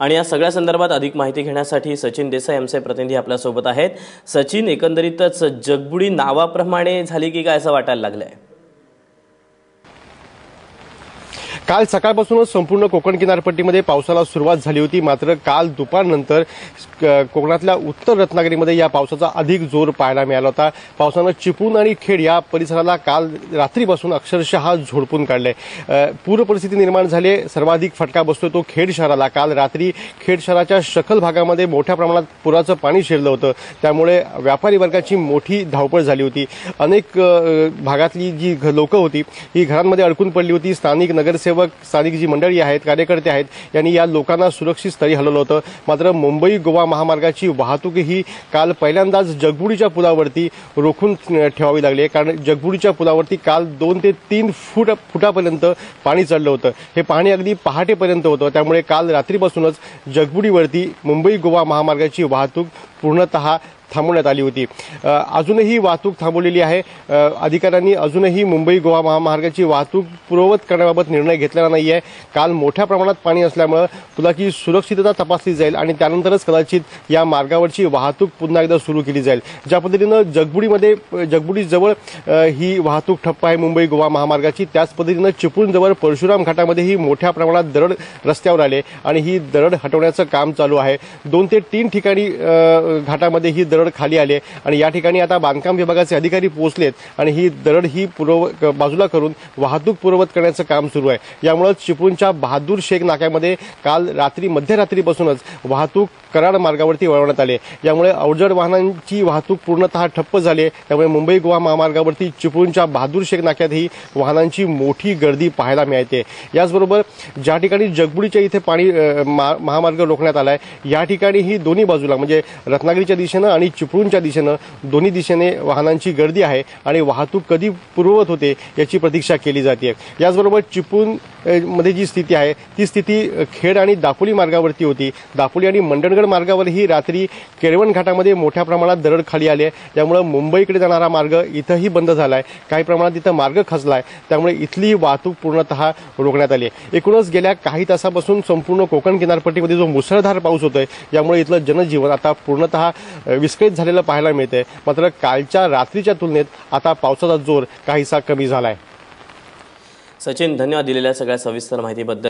आणि या सगळ्या संदर्भात अधिक माहिती घेण्यासाठी सचिन देसाई आमचे प्रतिनिधी आपल्या सोबत आहेत। सचिन, एकंदरीतच जगबुडी नावाप्रमाणे झाली की काय असं वाटायला लागलंय? काल सकाळपासूनच संपूर्ण कोकण किनारपट्टीमध्ये पावसाला सुरुवात झाली होती, मात्र काल दुपारनंतर कोकणातल्या उत्तर रत्नागिरीमध्ये या पावसाचा अधिक जोर पाहायला मिळाला होता। पावसानं चिपळूण आणि खेड या परिसराला काल रात्रीपासून अक्षरशः झोडपून काढले। पूर परिस्थिती निर्माण झाली, सर्वाधिक फटका बसतो तो खेड शहराला। काल रात्री खेड शहराच्या सखल भागामध्ये मोठ्या प्रमाणात पुराचं पाणी शिरलं होतं, त्यामुळे व्यापारी वर्गाची मोठी धावपळ झाली होती। अनेक भागातली जी लोकं होती ही घरांमध्ये अडकून पडली होती। स्थानिक नगरसेवक, स्थानिक जी मंडळी आहेत, कार्यकर्ते आहेत, यांनी या लोकांना सुरक्षित स्थळी हलवलं होतं। मात्र मुंबई गोवा महामार्गाची वाहतूक ही काल पहिल्यांदाच जगबुडीच्या पुलावरती रोखून ठेवावी लागली, कारण जगबुडीच्या पुलावरती काल 2 ते 3 फुटापर्यंत पाणी चढलं होतं। हे पाणी अगदी पहाटेपर्यंत होतं, त्यामुळे काल रात्रीपासूनच जगबुडीवरती मुंबई गोवा महामार्गाची वाहतूक पूर्णतः थांबवण्यात आली होती। अजूनही वाहतूक थांबवलेली आहे। अधिकाऱ्यांनी अजूनही मुंबई गोवा महामार्गाची वाहतूक पूर्ववत करण्याबाबत निर्णय घेतलेला नाहीये। काल मोठ्या प्रमाणात पाणी असल्यामुळे पुलाची सुरक्षितता तपासली जाईल आणि त्यानंतरच कदाचित या मार्गावरची वाहतूक पुन्हा एकदा सुरू केली जाईल। ज्या पद्धतीनं जगबुडीजवळ ही वाहतूक ठप्प आहे मुंबई गोवा महामार्गाची, त्याच पद्धतीनं चिपळूणजवळ परशुराम घाटामध्येही मोठ्या प्रमाणात दरड रस्त्यावर आले आणि ही दरड हटवण्याचं काम चालू आहे। 2 ते 3 ठिकाणी घाटामध्ये ही दरड खाली आले आणि या ठिकाणी आता बांधकाम विभागाचे अधिकारी पोहोचलेत आणि ही दरड ही बाजूला करून वाहतूक पूर्ववत करण्याचं काम सुरू आहे। यामुळे चिपळूणच्या बहादूर शेख नाक्यामध्ये काल मध्यरात्रीपासूनच वाहतूक कराड मार्गावरती वळवण्यात आले। यामुळे अवजड वाहनांची वाहतूक पूर्णतः ठप्प झाली। त्यामुळे मुंबई गोवा महामार्गावरती चिपळूणच्या बहादूर शेख नाक्यातही वाहनांची मोठी गर्दी पाहायला मिळते। याचबरोबर ज्या ठिकाणी जगबुडीच्या इथे पाणी महामार्ग रोखण्यात आलाय, या ठिकाणी ही दोन्ही बाजूला म्हणजे रत्नागिरीच्या दिशेनं आणि चिपळूणच्या दिशेनं दोन्ही दिशेने वाहनांची गर्दी आहे आणि वाहतूक कधी पूर्ववत होते याची प्रतीक्षा केली जाते। याचबरोबर चिपळूण मध्ये जी स्थिती आहे ती स्थिती खेड आणि दापोली मार्गावरती होती। दापोली आणि मंडणगड मार्गावरही रात्री केळवण घाटामध्ये मोठ्या प्रमाणात दरड खाली आली, त्यामुळे मुंबईकडे जाणारा मार्ग इथंही बंद झालाय। काही प्रमाणात इथं मार्ग खचलाय, त्यामुळे इथली वाहतूक पूर्णतः रोखण्यात आली। एकूणच गेल्या काही तासापासून संपूर्ण कोकण किनारपट्टीमध्ये जो मुसळधार पाऊस होतोय, यामुळे इथलं जनजीवन आता पूर्णतः विस्कळीत झालेलं पाहायला मिळतंय। मात्र कालच्या रात्रीच्या तुलनेत आता पावसाचा जोर काहीसा कमी झालाय। सचिन, धन्यवाद दिलेल्या सगळ्या सविस्तर माहितीबद्दल।